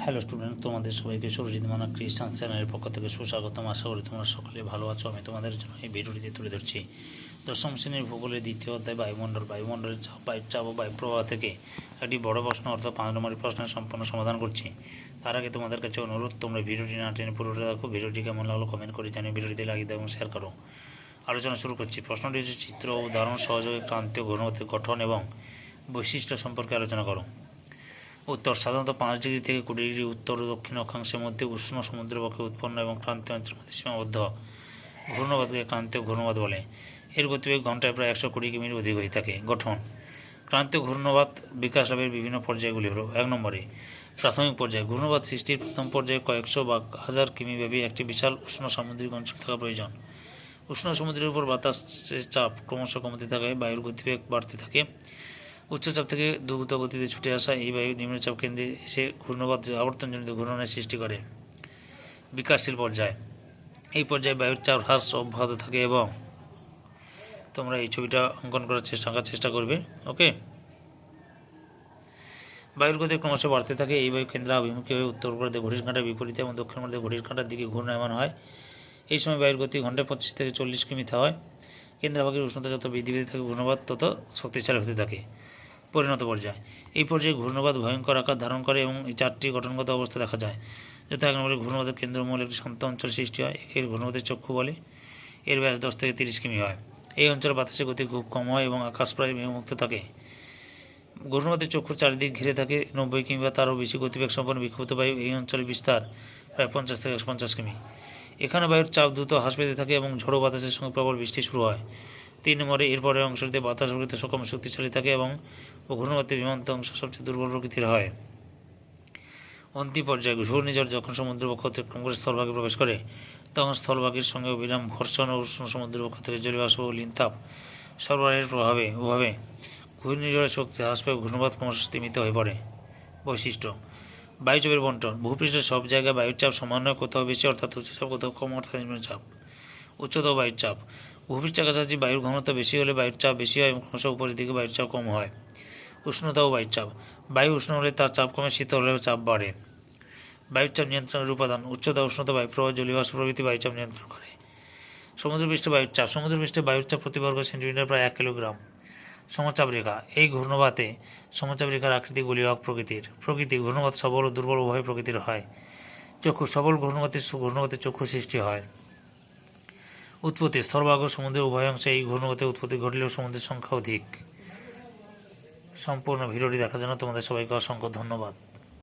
Hello student, তোমাদের সবাইকে সুরজিৎ মানা ক্রিয়েশন চ্যানেলের পক্ষ থেকে সুস্বাগতম। আশা করি তোমরা সকলে ভালো আছো। আমি তোমাদের জন্য এই ভিডিওটিতে তুলে ধরছি দশম শ্রেণীর ভূগোলের দ্বিতীয় অধ্যায় বায়ুমণ্ডলের চাপ, বায়ুর চাপ ও বায়ু প্রবাহ থেকে একটি বড় প্রশ্ন অর্থাৎ 5 নম্বরের প্রশ্নের সম্পূর্ণ সমাধান করছি। তার আগে তোমাদের কাছে অনুরোধ, তোমরা ভিডিওটি না টেনে পুরোটা দেখো। ভিডিওটি কেমন লাগলো কমেন্ট করে জানিয়ে ভিডিওটিতে লাগিয়ে দাও এবং শেয়ার করো। আলোচনা শুরু করছি। প্রশ্নটি হচ্ছে চিত্র ও উদাহরণ সহযোগে ক্রান্তীয় ঘূর্ণবাতের গঠন এবং বৈশিষ্ট্য সম্পর্কে আলোচনা করো। উত্তর: সাধারণত 5 ডিগ্রি থেকে 20 ডিগ্রি উত্তর ও দক্ষিণ অক্ষাংশের মধ্যে উষ্ণ সমুদ্রবক্ষে উৎপন্ন এবং ক্রান্তীয় অঞ্চলের মধ্যে সীমাবদ্ধ ঘূর্ণবাতকে ক্রান্তীয় ঘূর্ণবাত বলে। এর গতিবেগ ঘন্টায় প্রায় 120 কিমির অধিক হয়ে থাকে। গঠন: ক্রান্তীয় ঘূর্ণবাত বিকাশ লাভের বিভিন্ন পর্যায়গুলি হল: 1 নম্বরে প্রাথমিক পর্যায়। ঘূর্ণবাত সৃষ্টির প্রথম পর্যায়ে কয়েকশো বা হাজার কিমি ব্যাপী একটি বিশাল উষ্ণ সামুদ্রিক অঞ্চল থাকা প্রয়োজন। উষ্ণ সমুদ্রের উপর বাতাসের চাপ ক্রমশ কমতে থাকায় বায়ুর গতিবেগ বাড়তে থাকে। উচ্চচাপ থেকে দ্রুত গতিতে ছুটে আসা এই বায়ু নিম্নচাপ কেন্দ্রে এসে ঘূর্ণবাত আবর্তনজনিত ঘূর্ণনের সৃষ্টি করে। বিকাশশীল পর্যায়। এই পর্যায়ে বায়ুর চাপ হ্রাস অব্যাহত থাকে এবং তোমরা এই ছবিটা অঙ্কন করার আঁকার চেষ্টা করবে। ওকে, বায়ুর গতি ক্রমশ বাড়তে থাকে। এই বায়ু কেন্দ্রাভিমুখী হয়ে উত্তর ভারতে ঘড়ির কাঁটার বিপরীতে এবং দক্ষিণ ভারতে ঘড়ির কাঁটার দিকে ঘূর্ণায়মান হয়। এই সময় বায়ুর গতি ঘন্টায় 25 থেকে 40 কিমি হয়। কেন্দ্রভাগের উষ্ণতা যত বৃদ্ধি পেতে থাকে ঘূর্ণবাত তত শক্তিশালী হতে থাকে। পরিণত পর্যায়। এই পর্যায়ে ঘূর্ণবাত ভয়ঙ্কর আকার ধারণ করে এবং এই 4টি গঠনগত অবস্থা দেখা যায়। যথা: 1 নম্বরে ঘূর্ণবাতের কেন্দ্রমূল একটি শান্ত অঞ্চল সৃষ্টি হয়। এর ঘূর্ণবাতের চক্ষু বলে। এর ব্যাস 10 থেকে 30 কিমি হয়। এই অঞ্চলে বাতাসের গতি খুব কম হয় এবং আকাশ প্রায় মেঘমুক্ত থাকে। ঘূর্ণবাতের চক্ষুর চারিদিক ঘিরে থাকে 90 কিমি বা তারও বেশি গতিবেগ সম্পন্ন বিক্ষিপ্ত বায়ু। এই অঞ্চলের বিস্তার প্রায় 50 থেকে 150 কিমি। এখানে বায়ুর চাপ দ্রুত হ্রাস পেতে থাকে এবং ঝড়ো বাতাসের সঙ্গে প্রবল বৃষ্টি শুরু হয়। 3 নম্বরে এর পরের অংশটিতে বাতাস প্রকৃতিতে সকম শক্তিশালী থাকে এবং ঘূর্ণবাতের বিমান্ত অংশ সবচেয়ে দুর্বল প্রকৃতির হয়। অন্তিম পর্যায়ে ঘূর্ণিঝড় যখন সমুদ্রবক্ষ অতিক্রম করে স্থলভাগে প্রবেশ করে তখন স্থলভাগের সঙ্গে অবিরাম ঘর্ষণ ও উষ্ণ সমুদ্রবক্ষ থেকে জলীয়বাষ্প ও লিনতাপ সরবরাহের প্রভাবে ঘূর্ণিঝড়ের শক্তি হ্রাস পেয়ে ঘূর্ণবাত ক্রমশ স্তীমিত হয়ে পড়ে। বৈশিষ্ট্য: বায়ুচাপের বণ্টন। ভূপৃষ্ঠের সব জায়গায় বায়ুর চাপ সমান নয়, কোথাও বেশি অর্থাৎ উচ্চচাপ, কোথাও কম অর্থাৎ নিম্নচাপ। উচ্চতর বায়ুর চাপ। ভূপৃষ্ঠের কাছাকাছি বায়ুর ঘনত্ব বেশি হলে বায়ুর চাপ বেশি হয় এবং ক্রমশ উপরের দিকে বায়ুর চাপ কম হয়। উষ্ণতা ও বায়ুর চাপ। বায়ু উষ্ণ হলে তার চাপ কমে, শীতল হলে চাপ বাড়ে। বায়ুর চাপ নিয়ন্ত্রণের উপাদান: উচ্চতা, উষ্ণতা, বায়ুপ্রবাহ, জলীয়বাষ্প প্রভৃতি বায়ুচাপ নিয়ন্ত্রণ করে। সমুদ্রপৃষ্ঠে বায়ুর চাপ। সমুদ্রপৃষ্ঠে বায়ুর চাপ প্রতি বর্গ সেন্টিমিটার প্রায় 1 কিলোগ্রাম। সমচাপ রেখা। এই ঘূর্ণবাতে সমচাপ রেখার আকৃতি গোলীয়ক প্রকৃতি। ঘূর্ণবাত সবল ও দুর্বল উভয় প্রকৃতির হয়। চক্ষু। সবল ঘূর্ণবাতের চক্ষু সৃষ্টি হয়। উৎপত্তি: স্থলভাগ ও সমুদ্রের উভয় অংশে এই ঘূর্ণবাতের উৎপত্তি ঘটলেও সমুদ্রের সংখ্যা অধিক। সম্পূর্ণ ভিডিওটি দেখার জন্য তোমাদের সবাইকে অসংখ্য ধন্যবাদ।